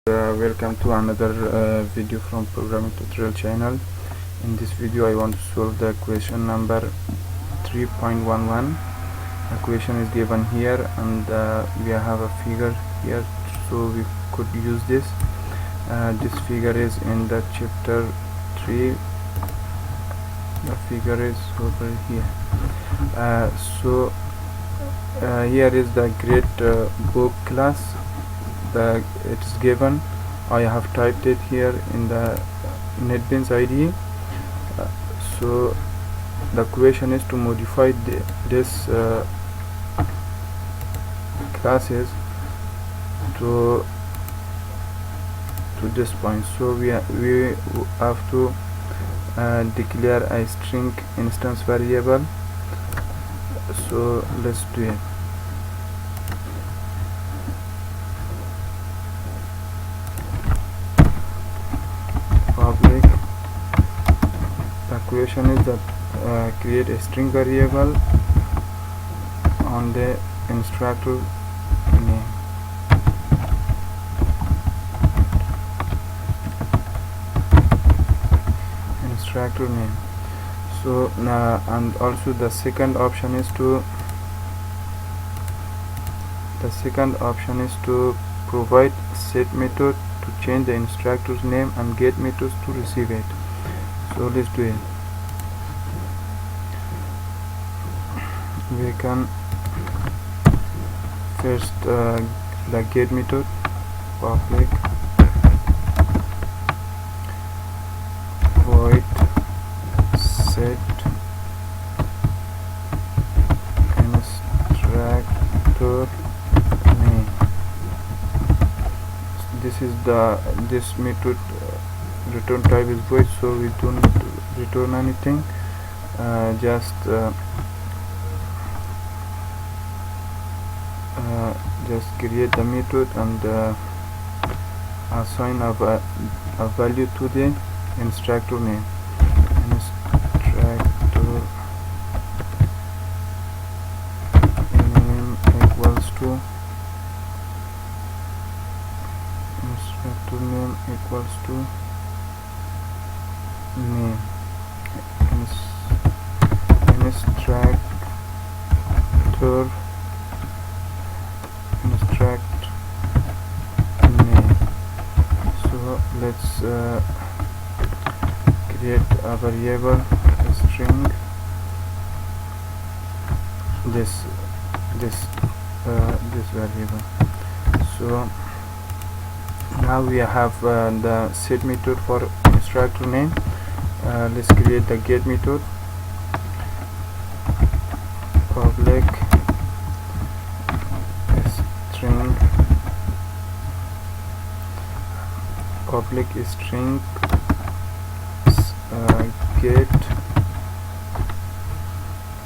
Welcome to another video from programming tutorial channel. In this video I want to solve the question number 3.11. The question is given here and we have a figure here, so we could use this. This figure is in the chapter 3. The figure is over here. Here is the GradeBook class. It is given. I have typed it here in the NetBeans IDE. So the question is to modify this classes to this point. So we have to declare a string instance variable. So let's do it. Public. The question is that create a string variable on the instructor name. Instructor name. So and also the second option is to provide set method to change the instructor's name and get methods to receive it. So let's do it. We can first the get method, public void set instructor name. This method return type is void, so we don't need to return anything. Just create the method and assign a value to the instructor name. Instructor name equals to name equals to name. Instructor name. So let's create a variable, a string, this variable. So now we have the set method for instructor name. Let's create the get method. Public string get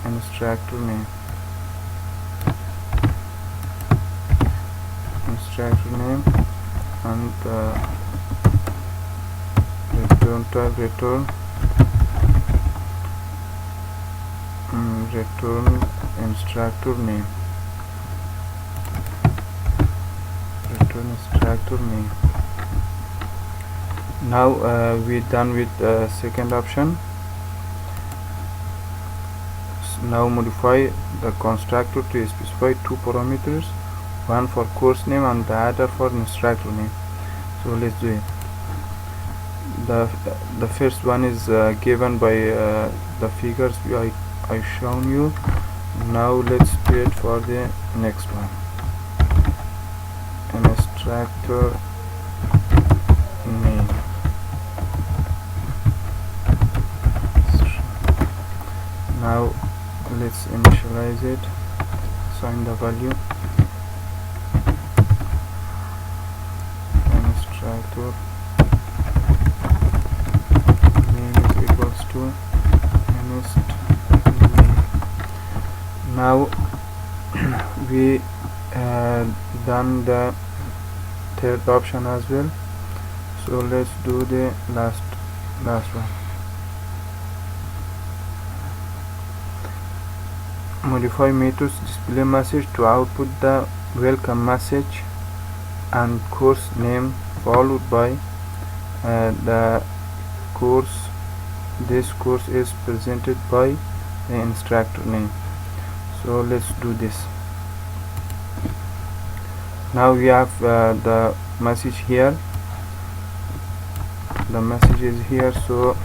instructor name. And return type return instructor name. Now we're done with the second option. Now modify the constructor to specify two parameters, one for course name and the other for instructor name. So let's do it. The first one is given by the figures I shown you. Now let's do it for the next one. Instructor name. Now let's initialize it, assign the value. Instructor name is equals to instName. Now we done the third option as well. So let's do the last one. Modify methods display message to output the welcome message and course name followed by the course. This course is presented by the instructor name. So let's do this. Now we have the message here. The message is here. So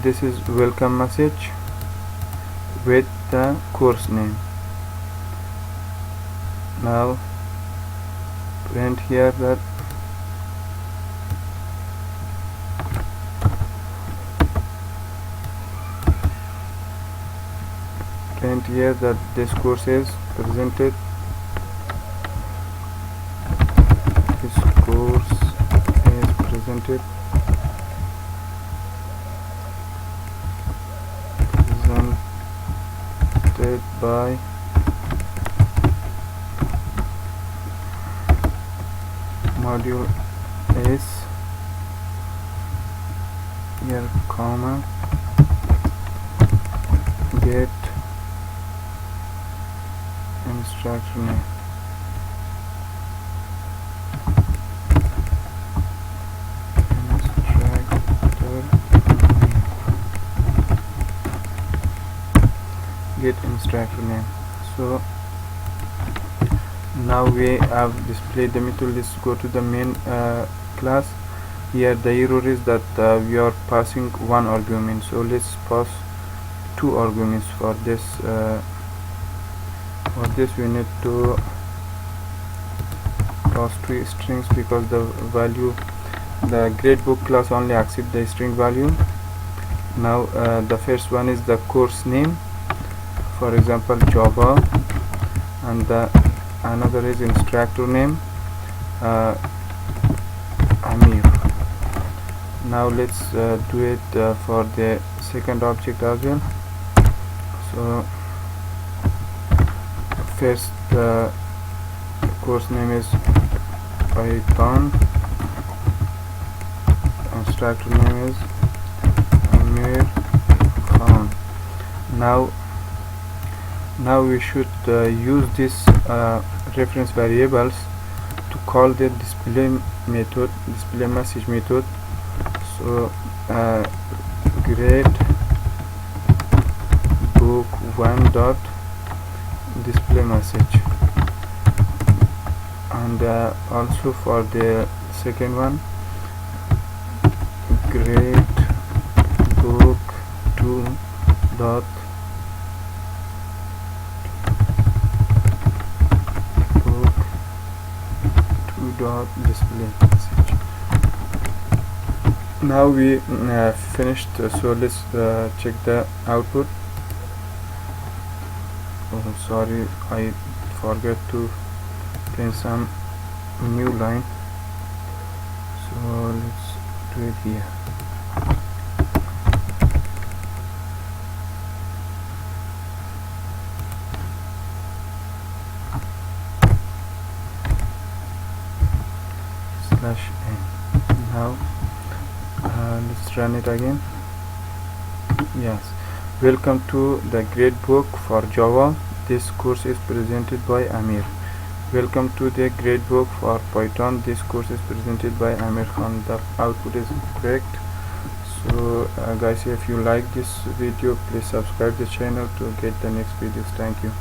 this is welcome message with the course name. Now print here that this course is presented. This course is presented by module is here, comma, get instructor name. Get instructor name. So now we have displayed the method. Let's go to the main class. Here the error is that we are passing one argument, so let's pass two arguments. For this we need to pass two strings, because the value, the GradeBook class only accepts the string value. Now the first one is the course name, for example Java, and the another is instructor name, Amir. Now let's do it for the second object as well. So first course name is Python, instructor name is Amir Khan. Now we should use this reference variables to call the display message method. So GradeBook1 dot display message, and also for the second one, GradeBook2 dot display message. Now we finished, so let's check the output. Oh, sorry, I forgot to print some new line, so let's do it here. /n. Now let's run it again. Yes, welcome to the GradeBook for Java. This course is presented by Amir. Welcome to the GradeBook for Python. This course is presented by Amir Khan. The output is correct. So guys, if you like this video, please subscribe the channel to get the next videos. Thank you.